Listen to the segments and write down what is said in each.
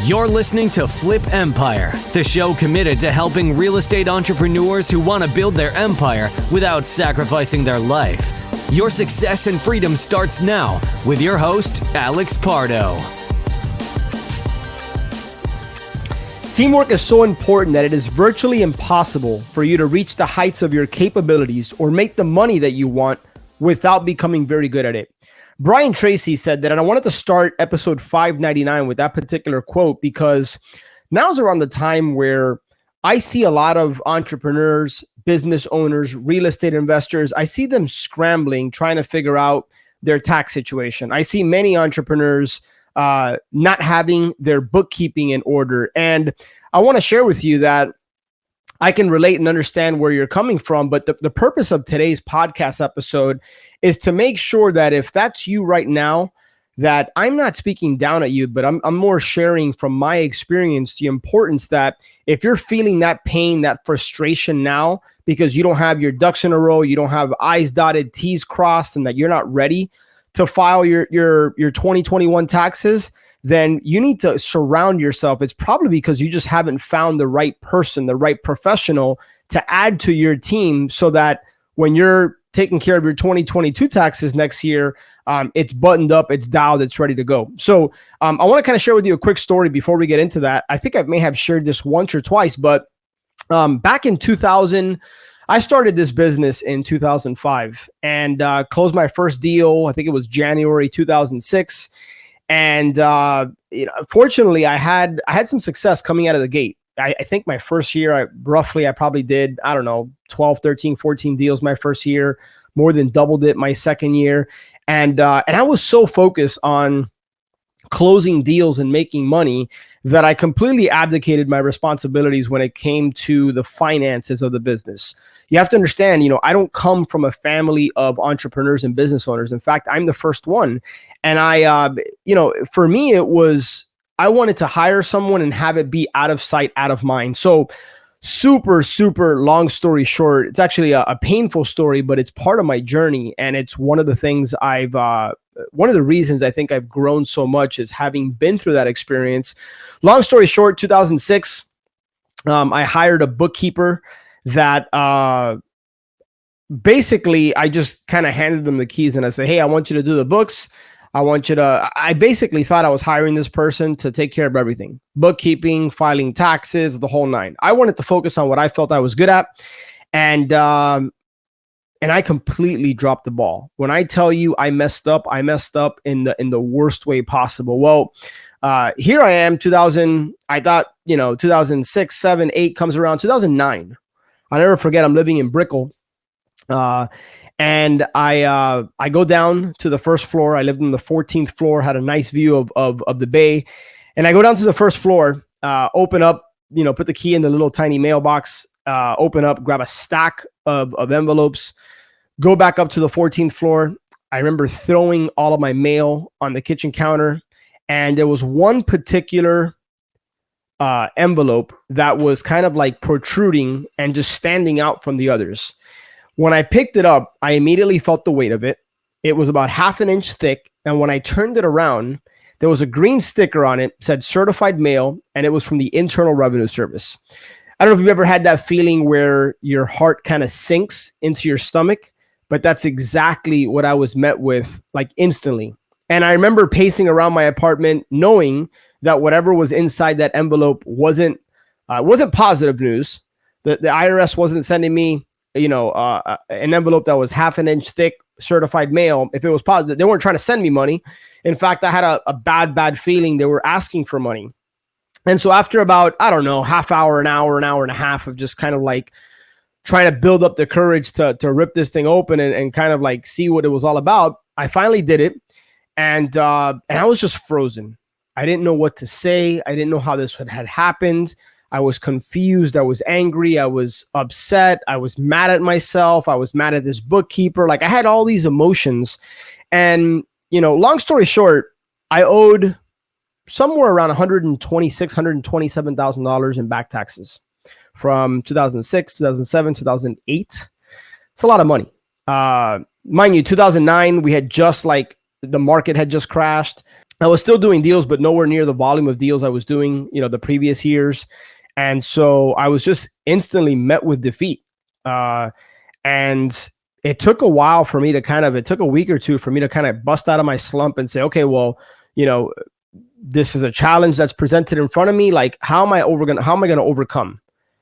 You're listening to Flip Empire, the show committed to helping real estate entrepreneurs who want to build their empire without sacrificing their life. Your success and freedom starts now with your host, Alex Pardo. Teamwork is so important that it is virtually impossible for you to reach the heights of your capabilities or make the money that you want without becoming very good at it. Brian Tracy said that, and I wanted to start episode 599 with that particular quote because now's around the time where I see a lot of entrepreneurs, business owners, real estate investors. I see them scrambling, trying to figure out their tax situation. I see many entrepreneurs not having their bookkeeping in order. And I want to share with you that I can relate and understand where you're coming from. But the purpose of today's podcast episode is to make sure that if that's you right now, that I'm not speaking down at you, but I'm more sharing from my experience the importance that if you're feeling that pain, that frustration now, because you don't have your ducks in a row, you don't have I's dotted, T's crossed, and that you're not ready to file your 2021 taxes, then you need to surround yourself. It's probably because you just haven't found the right person, the right professional to add to your team so that when you're taking care of your 2022 taxes next year, it's buttoned up, it's dialed, it's ready to go. So I want to kind of share with you a quick story before we get into that. I think I may have shared this once or twice, but back in 2000, I started this business in 2005 and closed my first deal. I think it was January 2006. And fortunately, I had some success coming out of the gate. I think my first year, I probably did, 12, 13, 14 deals my first year, more than doubled it my second year. And I was so focused on closing deals and making money that I completely abdicated my responsibilities when it came to the finances of the business. You have to understand, I don't come from a family of entrepreneurs and business owners. In fact, I'm the first one. And for me, it was, I wanted to hire someone and have it be out of sight, out of mind. So super, super long story short, it's actually a painful story, but it's part of my journey. And it's one of the things one of the reasons I think I've grown so much is having been through that experience. Long story short, 2006, I hired a bookkeeper that basically I just kind of handed them the keys and I said, hey, I want you to do the books. I basically thought I was hiring this person to take care of everything, bookkeeping, filing taxes, the whole nine. I wanted to focus on what I felt I was good at. And I completely dropped the ball. When I tell you I messed up in the worst way possible. Well, here I am, 2000, I thought, 2006, 7, 8 comes around, 2009. I'll never forget, I'm living in Brickell. And I go down to the first floor. I lived on the 14th floor, had a nice view of the bay. And I go down to the first floor, open up, put the key in the little tiny mailbox, open up, grab a stack of envelopes, go back up to the 14th floor. I remember throwing all of my mail on the kitchen counter. And there was one particular envelope that was kind of like protruding and just standing out from the others. When I picked it up, I immediately felt the weight of it. It was about half an inch thick. And when I turned it around, there was a green sticker on it, said certified mail, and it was from the Internal Revenue Service. I don't know if you've ever had that feeling where your heart kind of sinks into your stomach, but that's exactly what I was met with, like instantly. And I remember pacing around my apartment knowing that whatever was inside that envelope wasn't positive news. The IRS wasn't sending me an envelope that was half an inch thick, certified mail. If it was positive, they weren't trying to send me money. In fact, I had a bad feeling they were asking for money. And so after about, half hour, an hour and a half of just kind of like trying to build up the courage to rip this thing open and kind of like see what it was all about, I finally did it. And I was just frozen. I didn't know what to say. I didn't know how this had happened. I was confused. I was angry. I was upset. I was mad at myself. I was mad at this bookkeeper. Like I had all these emotions. And, long story short, I owed somewhere around $126,000, $127,000 in back taxes from 2006, 2007, 2008. It's a lot of money. Mind you, 2009, we had just the market had just crashed. I was still doing deals, but nowhere near the volume of deals I was doing, the previous years. And so I was just instantly met with defeat. And it took a while for me to it took a week or two for me to kind of bust out of my slump and say, okay, well, this is a challenge that's presented in front of me. Like, how am I going to overcome?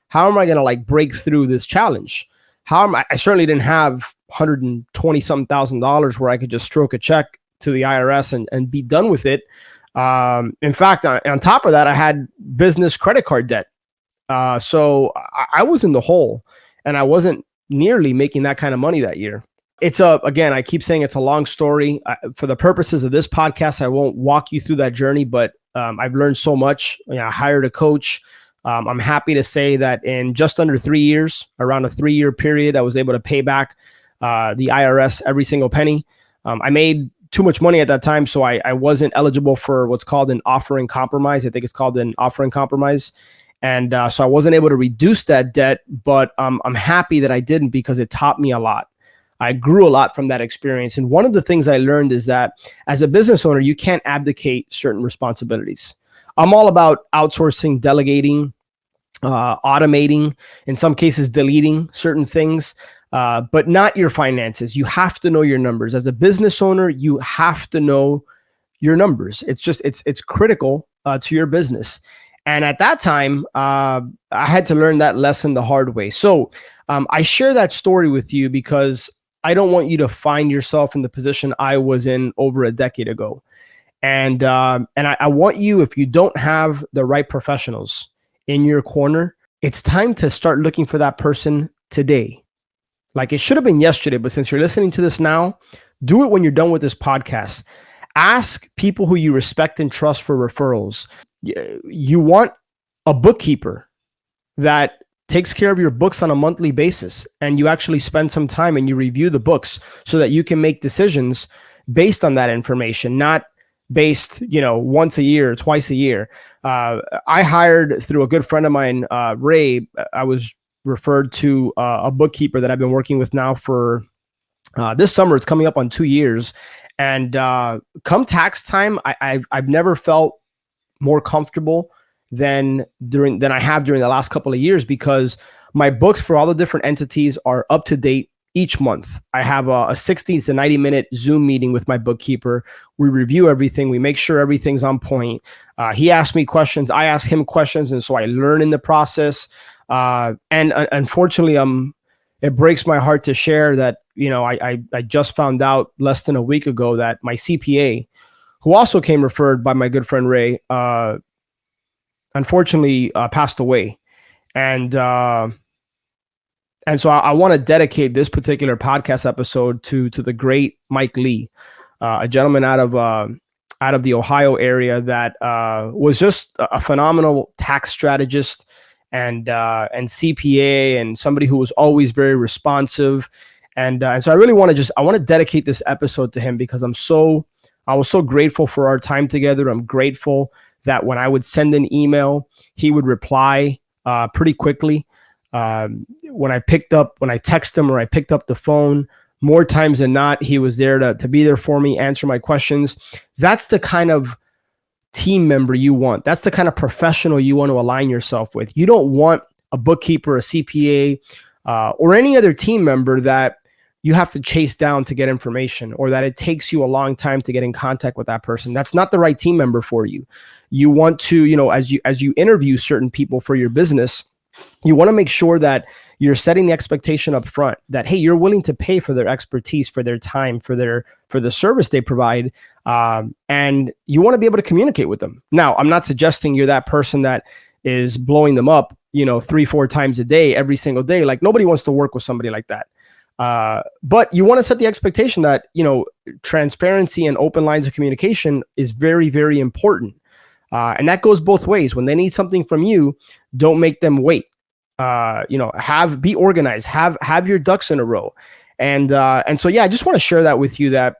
How am I going to like break through this challenge? I certainly didn't have $120 something thousand where I could just stroke a check to the IRS and be done with it. In fact, on top of that, I had business credit card debt. So I was in the hole, and I wasn't nearly making that kind of money that year. Again, I keep saying it's a long story. For the purposes of this podcast, I won't walk you through that journey, but I've learned so much. I hired a coach. I'm happy to say that in just under 3 years, around a 3-year period, I was able to pay back the IRS every single penny. I made too much money at that time, so I wasn't eligible for what's called an offering compromise. I think it's called an offering compromise. And so I wasn't able to reduce that debt, but I'm happy that I didn't, because it taught me a lot. I grew a lot from that experience. And one of the things I learned is that as a business owner, you can't abdicate certain responsibilities. I'm all about outsourcing, delegating, automating, in some cases, deleting certain things, but not your finances. You have to know your numbers. As a business owner, you have to know your numbers. It's critical to your business. And at that time, I had to learn that lesson the hard way. So I share that story with you because I don't want you to find yourself in the position I was in over a decade ago. And I want you, if you don't have the right professionals in your corner, it's time to start looking for that person today. Like, it should have been yesterday, but since you're listening to this now, do it when you're done with this podcast. Ask people who you respect and trust for referrals. You want a bookkeeper that takes care of your books on a monthly basis, and you actually spend some time and you review the books so that you can make decisions based on that information, not based, once a year, twice a year. I hired through a good friend of mine, Ray. I was referred to a bookkeeper that I've been working with now for this summer. It's coming up on 2 years. And come tax time, I've never felt more comfortable than I have during the last couple of years, because my books for all the different entities are up to date each month. I have a 60 to 90 minute Zoom meeting with my bookkeeper. We review everything. We make sure everything's on point. He asks me questions. I ask him questions. And so I learn in the process. And unfortunately, it breaks my heart to share that, I just found out less than a week ago that my CPA, who also came referred by my good friend Ray, unfortunately passed away. And so I want to dedicate this particular podcast episode to the great Mike Lee, a gentleman out of the Ohio area that was just a phenomenal tax strategist and CPA, and somebody who was always very responsive. And so I really want to dedicate this episode to him, because I was so grateful for our time together. I'm grateful that when I would send an email, he would reply pretty quickly. When I text him or I picked up the phone, more times than not, he was there to be there for me, answer my questions. That's the kind of team member you want. That's the kind of professional you want to align yourself with. You don't want a bookkeeper, a CPA, or any other team member that you have to chase down to get information, or that it takes you a long time to get in contact with that person. That's not the right team member for you. You want to, as you interview certain people for your business, you want to make sure that you're setting the expectation up front that, hey, you're willing to pay for their expertise, for their time, for the service they provide. And you want to be able to communicate with them. Now, I'm not suggesting you're that person that is blowing them up, 3-4 times a day, every single day. Like, nobody wants to work with somebody like that. But you want to set the expectation that, transparency and open lines of communication is very, very important. And that goes both ways. When they need something from you, don't make them wait. Be organized, have your ducks in a row. And so, yeah, I just want to share that with you, that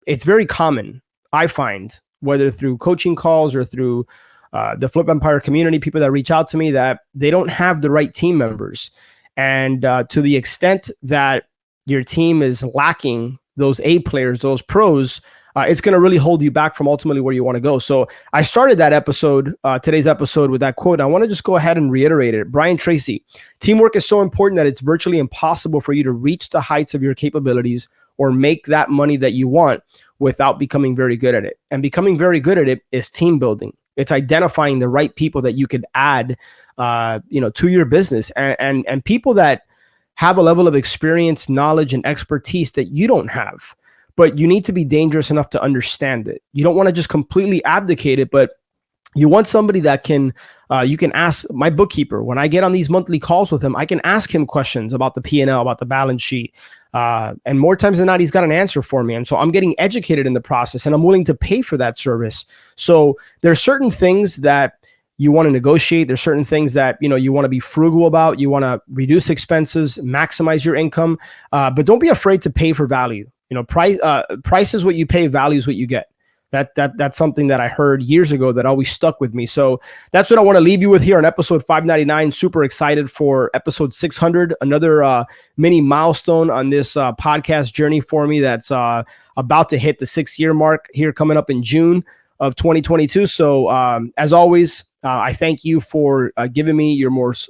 it's very common, I find, whether through coaching calls or through the Flip Empire community, people that reach out to me, that they don't have the right team members. And to the extent that your team is lacking those A players, those pros, it's going to really hold you back from ultimately where you want to go. So I started that episode, today's episode, with that quote. I want to just go ahead and reiterate it. Brian Tracy, teamwork is so important that it's virtually impossible for you to reach the heights of your capabilities or make that money that you want without becoming very good at it. And becoming very good at it is team building. It's identifying the right people that you could add, to your business, and people that have a level of experience, knowledge, and expertise that you don't have. But you need to be dangerous enough to understand it. You don't want to just completely abdicate it, but you want somebody that can, you can ask. My bookkeeper, when I get on these monthly calls with him, I can ask him questions about the P&L, about the balance sheet. And more times than not, he's got an answer for me. And so I'm getting educated in the process, and I'm willing to pay for that service. So there's certain things that you want to negotiate. There's certain things that, you want to be frugal about. You want to reduce expenses, maximize your income, but don't be afraid to pay for value. Price is what you pay, value is what you get. That's something that I heard years ago that always stuck with me. So that's what I want to leave you with here on episode 599. Super excited for episode 600, another mini milestone on this podcast journey for me that's about to hit the 6-year mark here coming up in June of 2022. So as always, I thank you for giving me your most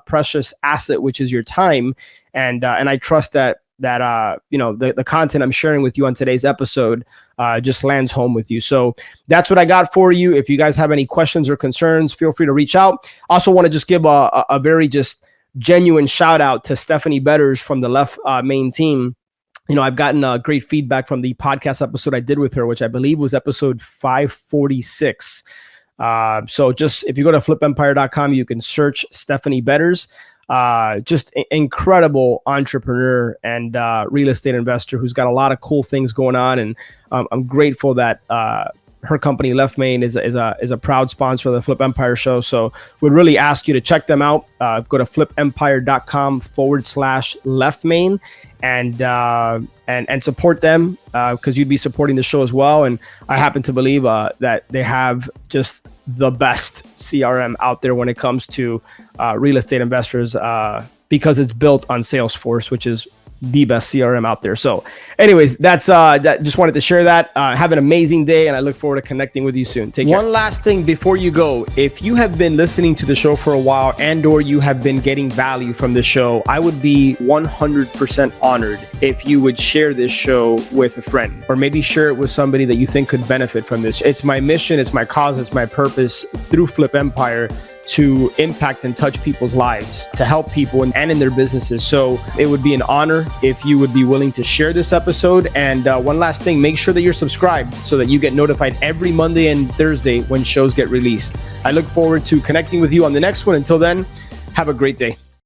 precious asset, which is your time. And I trust that the content I'm sharing with you on today's episode just lands home with you. So that's what I got for you. If you guys have any questions or concerns, feel free to reach out. Also want to just give a very just genuine shout out to Stephanie Betters from the Left Main team. I've gotten great feedback from the podcast episode I did with her, which I believe was episode 546. So just if you go to flipempire.com, you can search Stephanie Betters. Just incredible entrepreneur and real estate investor who's got a lot of cool things going on. And I'm grateful that her company Left Main is a proud sponsor of the Flip Empire show. So would really ask you to check them out. Go to flipempire.com/Left Main and support them because you'd be supporting the show as well. And I happen to believe that they have just the best CRM out there when it comes to real estate investors because it's built on Salesforce, which is the best CRM out there. So anyways, that's just wanted to share that. Have an amazing day, and I look forward to connecting with you soon. Take care. One last thing before you go. If you have been listening to the show for a while and or you have been getting value from the show, I would be 100% honored if you would share this show with a friend, or maybe share it with somebody that you think could benefit from this. It's my mission, it's my cause, it's my purpose through Flip Empire to impact and touch people's lives, to help people and in their businesses. So it would be an honor if you would be willing to share this episode. And one last thing, make sure that you're subscribed so that you get notified every Monday and Thursday when shows get released. I look forward to connecting with you on the next one. Until then, have a great day.